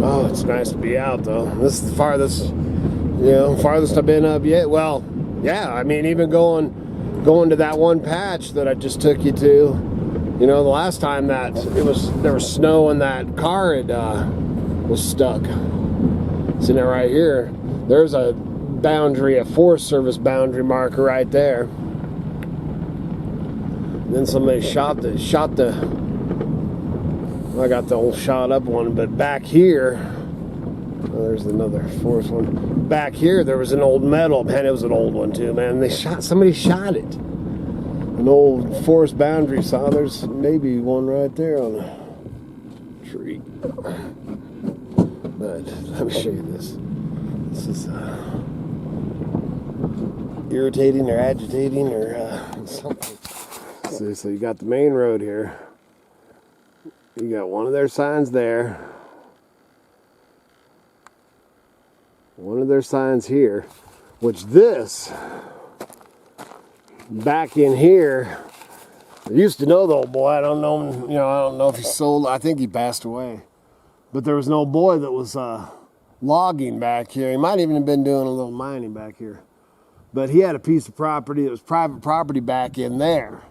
Oh, it's nice to be out though. This is the farthest, farthest I've been up yet. Well, yeah, I mean, even going to that one patch that I just took you to, the last time that there was snow and that car was stuck. See now right here, there's a boundary, a Forest Service boundary marker right there. And then somebody shot the I got the old shot up one, but back here, there's another forest one. Back here, there was an old metal. Man, it was an old one too, man. Somebody shot it. An old forest boundary saw. There's maybe one right there on a tree. But let me show you this. This is irritating or agitating or something. So you got the main road here. You got one of their signs there. One of their signs here. Which this, back in here, I used to know the old boy. I don't know, I don't know if he sold. I think he passed away. But there was an old boy that was logging back here. He might even have been doing a little mining back here. But he had a piece of property. It was private property back in there.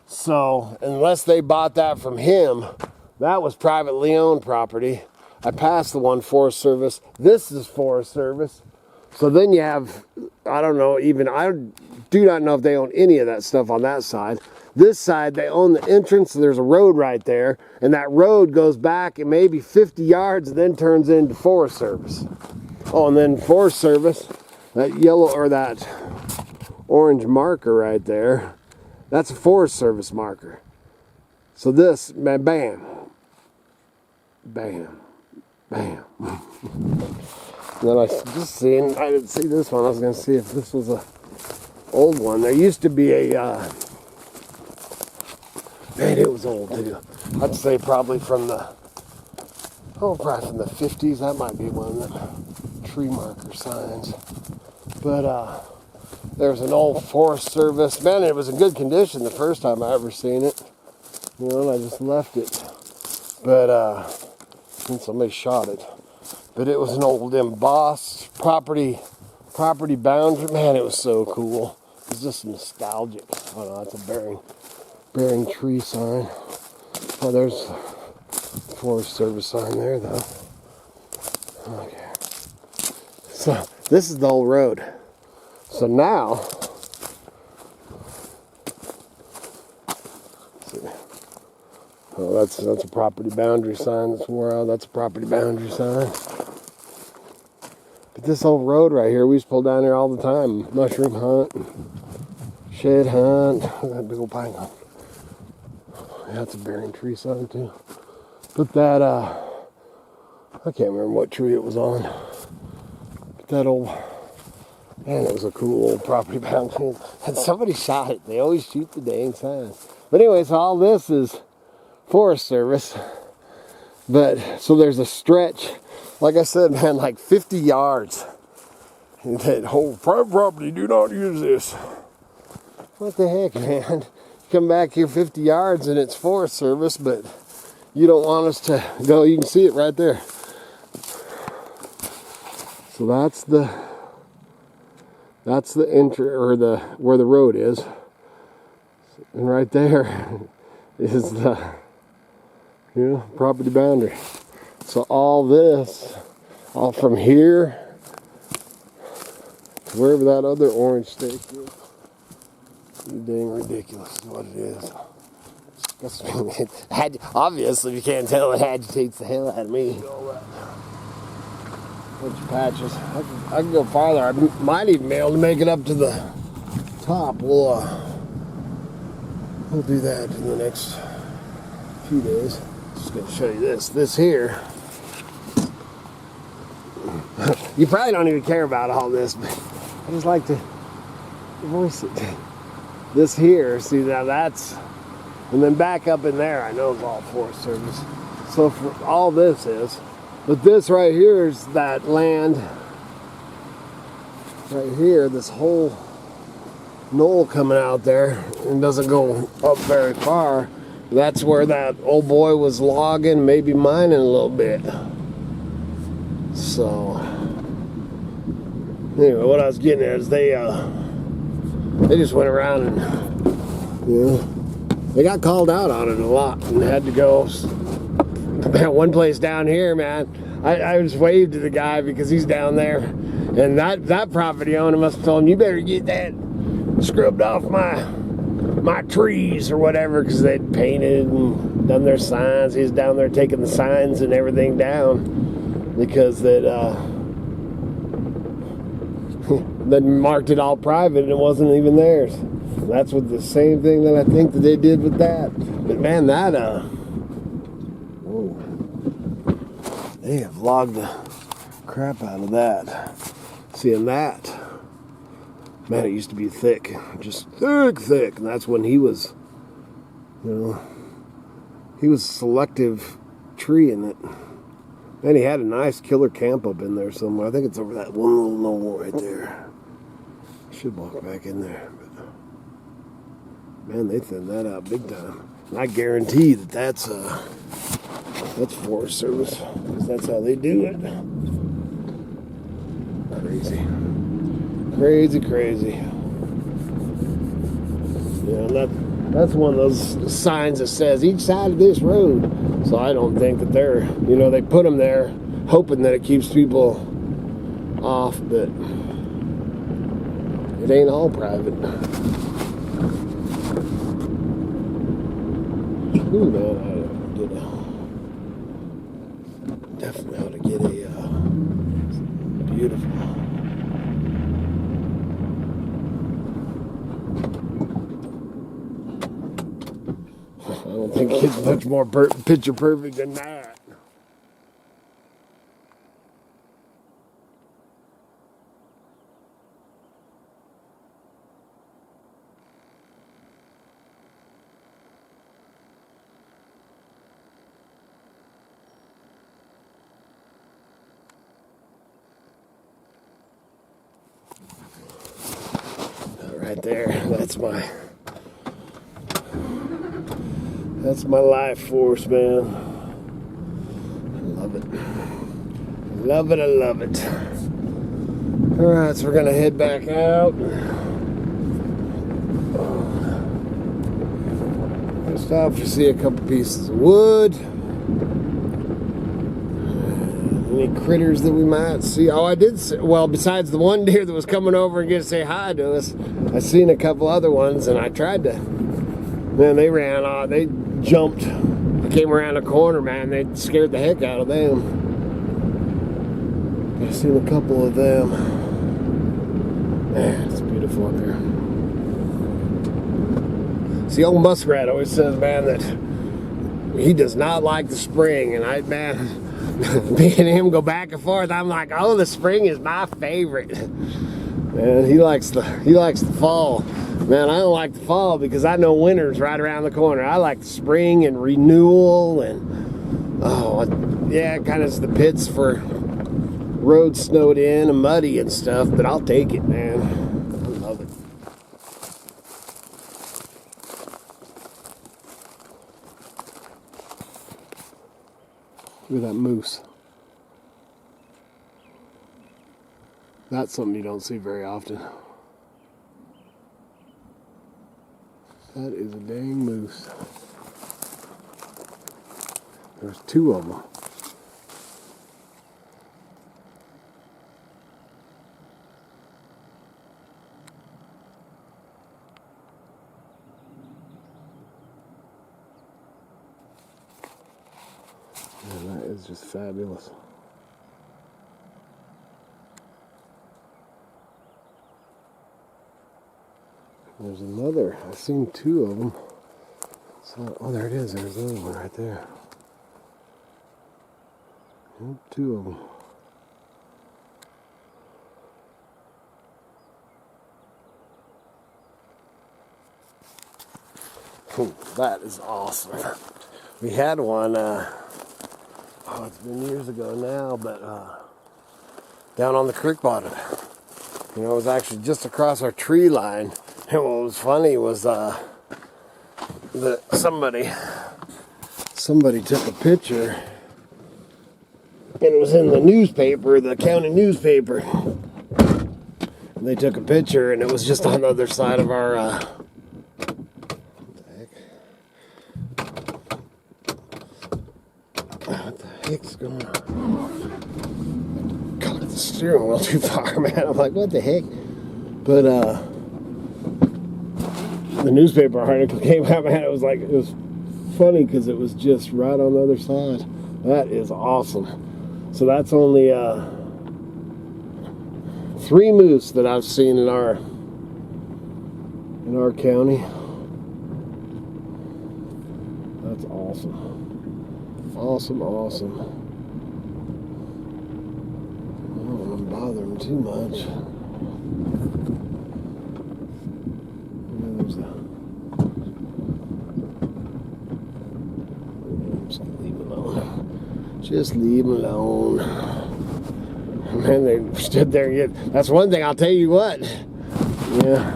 So unless they bought that from him, that was privately owned property. I passed the one Forest Service. This is Forest Service. So then you have, I don't know, I do not know if they own any of that stuff on that side. This side, they own the entrance. So there's a road right there. And that road goes back and maybe 50 yards and then turns into Forest Service. Oh, and then Forest Service, that yellow or that orange marker right there, that's a Forest Service marker. So this, bam, bam, bam. Then I didn't see this one. I was going to see if this was a old one. There used to be a, man, it was old too. I'd say probably from the 50s. That might be one of the tree marker signs. But, there's an old Forest Service. Man, it was in good condition the first time I ever seen it. And I just left it. But, since somebody shot it. But it was an old embossed property boundary. Man, it was so cool. It was just nostalgic. Oh no, that's a bearing tree sign. Oh, there's a Forest Service sign there though. Okay. So this is the old road. So now, oh, that's a property boundary sign. That's a property boundary sign. But this old road right here, we used to pull down here all the time. Mushroom hunt, shed hunt. That big old pine cone. Yeah, that's a bearing tree sign too. But that, I can't remember what tree it was on. But that old, man, it was a cool old property boundary. And somebody shot it. They always shoot the dang sign. But anyway, so all this is Forest Service. But so there's a stretch, like I said, man, like 50 yards. And that whole private property, do not use this. What the heck, man? Come back here 50 yards and it's Forest Service, but you don't want us to go. You can see it right there. So that's the entry, or where the road is. And right there is the property boundary. So all this, all from here to wherever that other orange stake is. Dang ridiculous is what it is. Obviously, if you can't tell, it agitates the hell out of me. Bunch of patches. I can go farther. I might even be able to make it up to the top. We'll do that in the next few days. Just gonna show you this. This here. You probably don't even care about all this, but I just like to voice it. This here, see, now that's, and then back up in there, I know it's all Forest Service. So for all this is, but this right here is that land right here, this whole knoll coming out there, and doesn't go up very far. That's where that old boy was logging, maybe mining a little bit. So anyway, what I was getting at is they just went around and, you know, they got called out on it a lot and had to go. One place down here, man, I just waved to the guy because he's down there, and that property owner must have told him, you better get that scrubbed off my trees or whatever, because they'd painted and done their signs. He was down there taking the signs and everything down because they'd marked it all private and it wasn't even theirs. That's what the same thing that I think that they did with that. But man, that whoa, they have logged the crap out of that. Seeing that, man, it used to be thick, just thick, and that's when he was, you know, he was selective treeing it. And he had a nice killer camp up in there somewhere. I think it's over that one little knoll right there. Should walk back in there, but man, they thinned that out big time. And I guarantee that that's Forest Service, because that's how they do it. Crazy. Yeah, and that's one of those signs that says each side of this road. So I don't think that they're, you know, they put them there hoping that it keeps people off, but it ain't all private. Ooh, man, definitely ought to get a beautiful. I don't think it's much more picture perfect than that. Right there, that's my life force, man. I love it. I love it. Alright, so we're gonna head back out. Gonna stop to see a couple pieces of wood. Any critters that we might see. Oh, I did see, well, besides the one deer that was coming over and get to say hi to us, I seen a couple other ones, and I tried to, man, they ran off, they jumped, they came around the corner, man, they scared the heck out of them. I've seen a couple of them. Man, it's beautiful up here. See, old Muskrat always says, man, that he does not like the spring, and me and him go back and forth. I'm like, oh, the spring is my favorite. Man, he likes the fall. Man, I don't like the fall because I know winter's right around the corner. I like the spring and renewal and, oh, yeah, it kind of is the pits for roads snowed in and muddy and stuff, but I'll take it, man. I love it. Look at that moose. That's something you don't see very often. That is a dang moose. There's two of them. Man, that is just fabulous. There's another. I've seen two of them. So, oh, there it is. There's another one right there. Yep, two of them. Ooh, that is awesome. We had one, oh, it's been years ago now, but down on the creek bottom. You know, it was actually just across our tree line. And what was funny was that somebody took a picture And it was in the newspaper, the county newspaper. And they took a picture, and it was just on the other side of our, what the heck's going on? Caught the steering wheel too far, man. I'm like, what the heck? But, the newspaper article came out, man. It was funny because it was just right on the other side. That is awesome. So that's only 3 moose that I've seen in our county. That's awesome. Awesome. I don't want to bother them too much. Just leave them alone. Man, they stood there and get. That's one thing I'll tell you what. Yeah,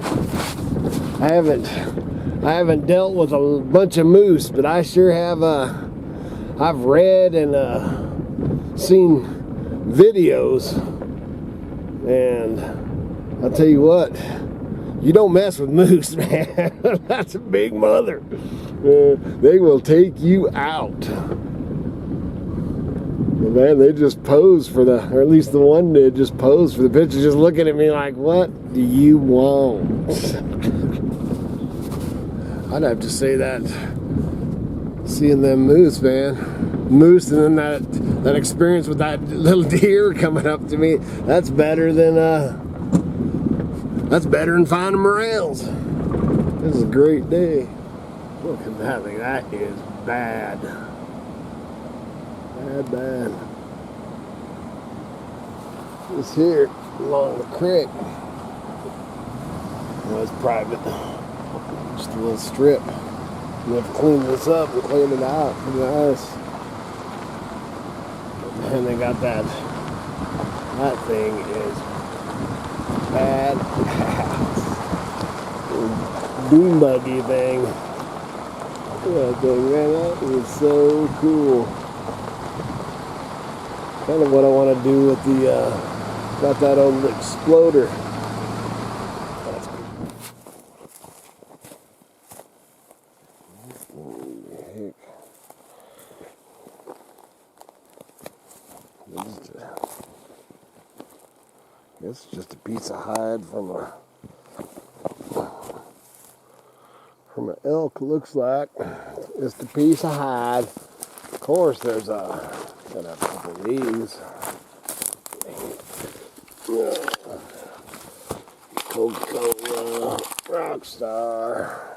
I haven't dealt with a bunch of moose, but I sure have. I've read and seen videos, and I'll tell you what. You don't mess with moose, man. That's a big mother. They will take you out. Man, they just posed for or at least the one did, just posed for the picture, just looking at me like, what do you want? I'd have to say that, seeing them moose, man. Moose, and then that experience with that little deer coming up to me, that's better than finding morels. This is a great day. Look at that thing, that is bad. Bad. This here along the creek. Well, it's private. Just a little strip. We have to clean this up and clean it out. Pretty nice. And they got that. That thing is bad. Dune buggy thing. That thing, man, that is so cool. Kind of what I want to do with the, got that old exploder. That's cool. It's just a piece of hide from an elk, looks like. Just a piece of hide. Of course, there's got a couple of these. Coca-Cola, Rockstar.